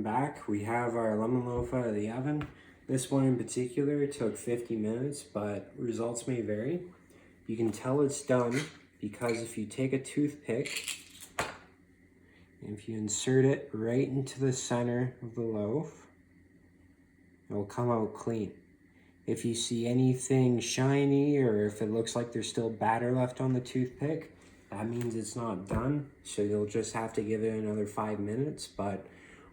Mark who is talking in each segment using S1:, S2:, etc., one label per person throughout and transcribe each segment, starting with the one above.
S1: I'm back. We have our lemon loaf out of the oven. This one in particular took 50 minutes, but results may vary. You can tell it's done because if you take a toothpick and if you insert it right into the center of the loaf, it'll come out clean. If you see anything shiny or if it looks like there's still batter left on the toothpick, that means it's not done. So you'll just have to give it another 5 minutes, but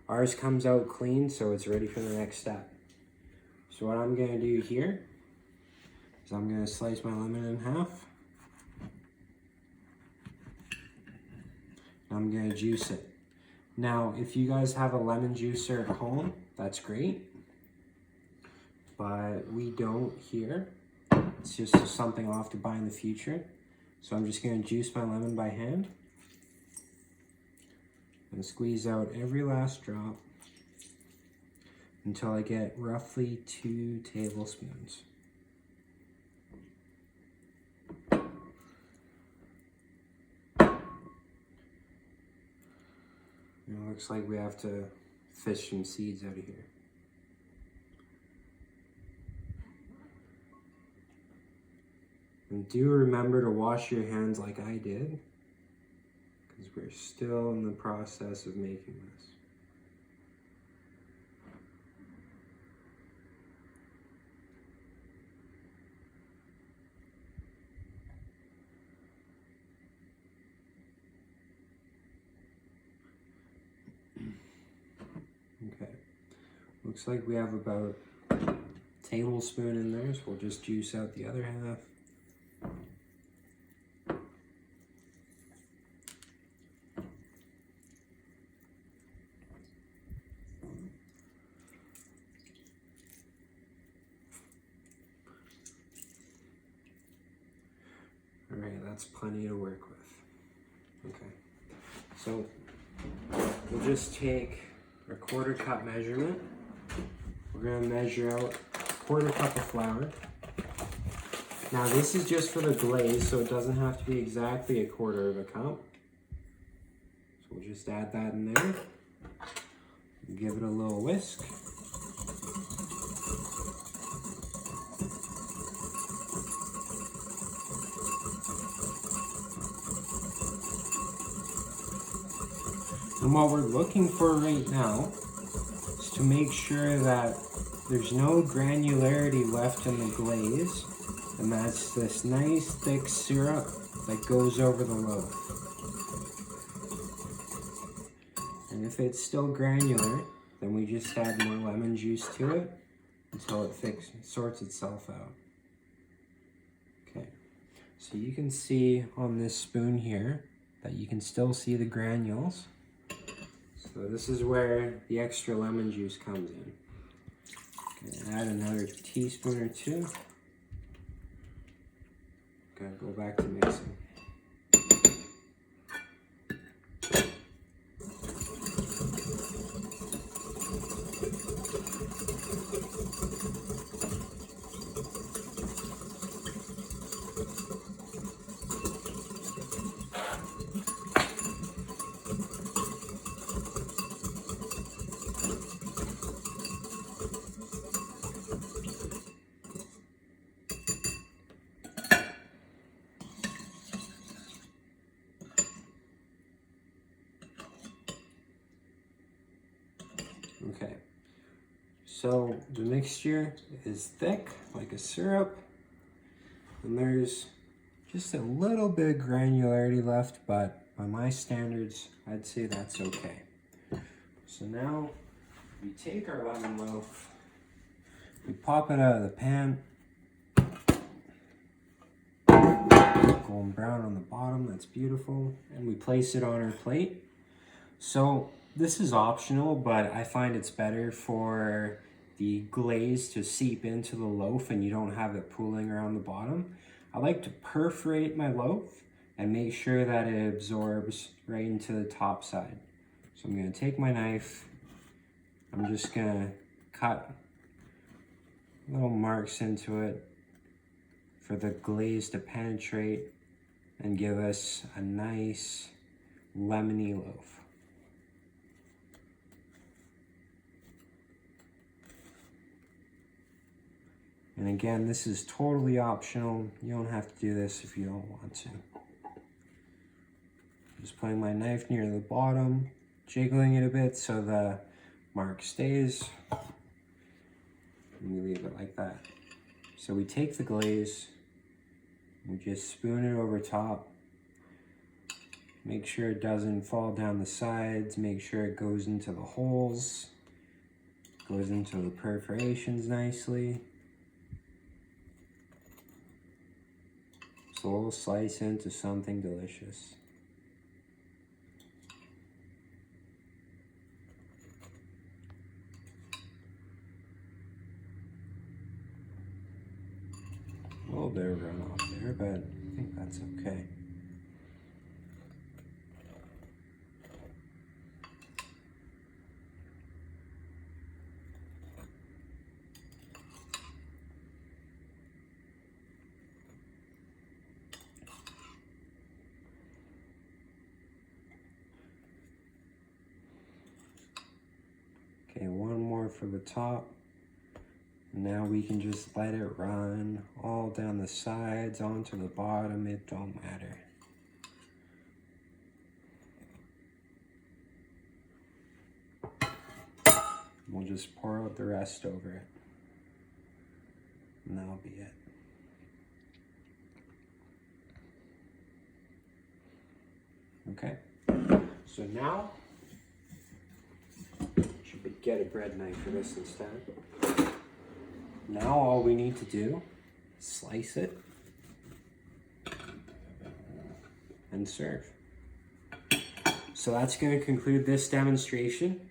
S1: ours comes out clean, so it's ready for the next step. So what I'm gonna do here is I'm gonna slice my lemon in half. I'm gonna juice it. Now, if you guys have a lemon juicer at home, that's great. But we don't here. It's just something I'll have to buy in the future. So I'm just gonna juice my lemon by hand and squeeze out every last drop until I get roughly 2 tablespoons. It looks like we have to fish some seeds out of here. And do remember to wash your hands like I did, because we're still in the process of making this. Okay, looks like we have about a tablespoon in there, so we'll just juice out the other half. All right, that's plenty to work with. Okay, so we'll just take a 1/4 cup measurement. We're gonna measure out a 1/4 cup of flour. Now this is just for the glaze, so it doesn't have to be exactly a 1/4 cup. So we'll just add that in there. Give it a little whisk. And what we're looking for right now is to make sure that there's no granularity left in the glaze, and that's this nice thick syrup that goes over the loaf. And if it's still granular, then we just add more lemon juice to it until it sorts itself out. Okay, so you can see on this spoon here that you can still see the granules. So this is where the extra lemon juice comes in. Okay, add another teaspoon or 2. Gotta go back to mixing. Okay, so the mixture is thick like a syrup, and there's just a little bit of granularity left, but by my standards, I'd say that's okay. So now we take our lemon loaf, we pop it out of the pan, golden brown on the bottom, that's beautiful, and we place it on our plate. So this is optional, but I find it's better for the glaze to seep into the loaf and you don't have it pooling around the bottom. I like to perforate my loaf and make sure that it absorbs right into the top side. So I'm gonna take my knife, I'm just gonna cut little marks into it for the glaze to penetrate and give us a nice lemony loaf. And again, this is totally optional. You don't have to do this if you don't want to. Just putting my knife near the bottom, jiggling it a bit so the mark stays. And we leave it like that. So we take the glaze, we just spoon it over top. Make sure it doesn't fall down the sides, make sure it goes into the holes, goes into the perforations nicely. So we'll slice into something delicious. A little bit of runoff there, but I think that's okay. Okay, one more for the top. Now we can just let it run all down the sides, onto the bottom, it don't matter. We'll just pour out the rest over it. And that'll be it. Okay, so now, should get a bread knife for this instead. Now all we need to do is slice it and serve. So that's going to conclude this demonstration.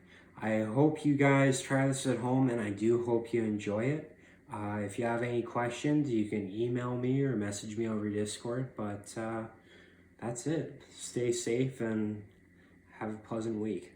S1: I hope you guys try this at home, and I do hope you enjoy it. If you have any questions, you can email me or message me over Discord, but that's it. Stay safe and have a pleasant week.